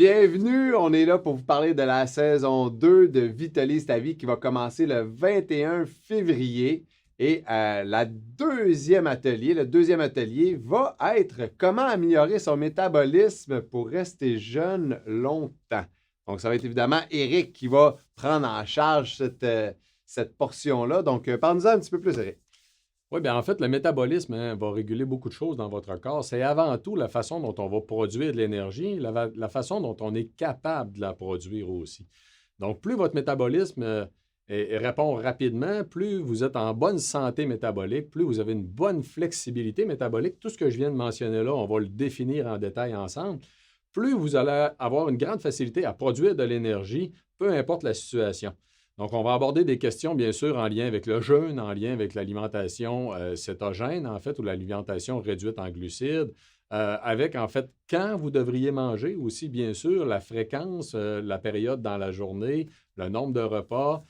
Bienvenue, on est là pour vous parler de la saison 2 de Vitalise ta vie qui va commencer le 21 février. Et le deuxième atelier va être comment améliorer son métabolisme pour rester jeune longtemps. Donc, ça va être évidemment Eric qui va prendre en charge cette portion-là. Donc, parle-nous-en un petit peu plus, Eric. Oui, bien en fait, le métabolisme va réguler beaucoup de choses dans votre corps. C'est avant tout la façon dont on va produire de l'énergie, la façon dont on est capable de la produire aussi. Donc, plus votre métabolisme répond rapidement, plus vous êtes en bonne santé métabolique, plus vous avez une bonne flexibilité métabolique. Tout ce que je viens de mentionner là, on va le définir en détail ensemble. Plus vous allez avoir une grande facilité à produire de l'énergie, peu importe la situation. Donc, on va aborder des questions, bien sûr, en lien avec le jeûne, en lien avec l'alimentation cétogène, en fait, ou l'alimentation réduite en glucides, avec, en fait, quand vous devriez manger aussi, bien sûr, la fréquence, la période dans la journée, le nombre de repas.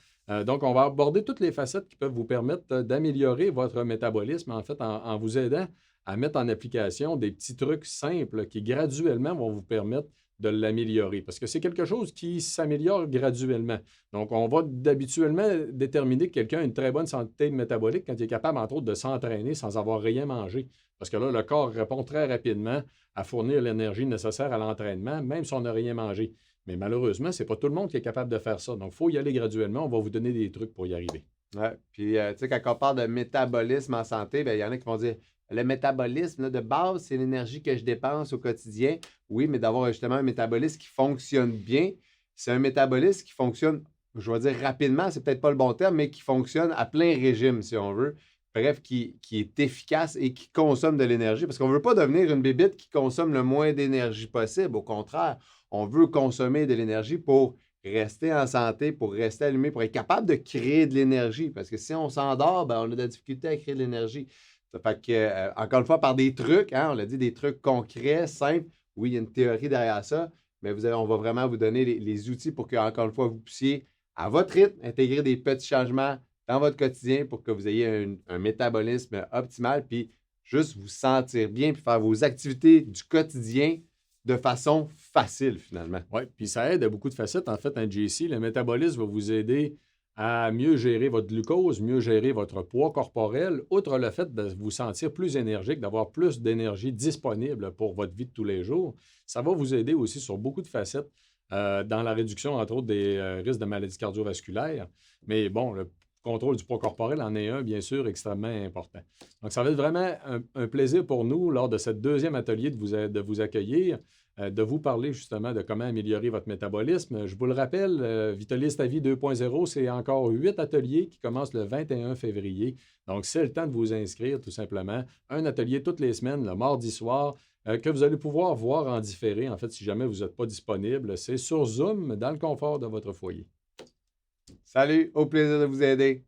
Donc, on va aborder toutes les facettes qui peuvent vous permettre d'améliorer votre métabolisme, en fait, en vous aidant à mettre en application des petits trucs simples qui, graduellement, vont vous permettre de l'améliorer. Parce que c'est quelque chose qui s'améliore graduellement. Donc, on va d'habituellement déterminer que quelqu'un a une très bonne santé métabolique quand il est capable, entre autres, de s'entraîner sans avoir rien mangé. Parce que là, le corps répond très rapidement à fournir l'énergie nécessaire à l'entraînement, même si on n'a rien mangé. Mais malheureusement, ce n'est pas tout le monde qui est capable de faire ça. Donc, il faut y aller graduellement. On va vous donner des trucs pour y arriver. Ouais. Puis, tu sais, quand on parle de métabolisme en santé, ben, il y en a qui vont dire le métabolisme, là, de base, c'est l'énergie que je dépense au quotidien. Oui, mais d'avoir justement un métabolisme qui fonctionne bien, c'est un métabolisme qui fonctionne, je vais dire rapidement, c'est peut-être pas le bon terme, mais qui fonctionne à plein régime, si on veut. Bref, qui est efficace et qui consomme de l'énergie. Parce qu'on ne veut pas devenir une bébite qui consomme le moins d'énergie possible. Au contraire, on veut consommer de l'énergie pour rester en santé, pour rester allumé, pour être capable de créer de l'énergie. Parce que si on s'endort, ben, on a de la difficulté à créer de l'énergie. Ça fait que, encore une fois, par des trucs, hein, on l'a dit, des trucs concrets, simples. Oui, il y a une théorie derrière ça, mais on va vraiment vous donner les outils pour que, encore une fois, vous puissiez, à votre rythme, intégrer des petits changements dans votre quotidien pour que vous ayez un métabolisme optimal, puis juste vous sentir bien, puis faire vos activités du quotidien de façon facile, finalement. Oui, puis ça aide à beaucoup de facettes. En fait, un JC, le métabolisme va vous aider à mieux gérer votre glucose, mieux gérer votre poids corporel, outre le fait de vous sentir plus énergique, d'avoir plus d'énergie disponible pour votre vie de tous les jours. Ça va vous aider aussi sur beaucoup de facettes dans la réduction, entre autres, des risques de maladies cardiovasculaires. Mais bon, le contrôle du poids corporel en est un, bien sûr, extrêmement important. Donc, ça va être vraiment un plaisir pour nous, lors de ce deuxième atelier, de vous accueillir, de vous parler justement de comment améliorer votre métabolisme. Je vous le rappelle, Vitalise ta vie 2.0, c'est encore 8 ateliers qui commencent le 21 février. Donc, c'est le temps de vous inscrire, tout simplement. Un atelier toutes les semaines, le mardi soir, que vous allez pouvoir voir en différé, en fait, si jamais vous n'êtes pas disponible. C'est sur Zoom, dans le confort de votre foyer. Salut, au plaisir de vous aider.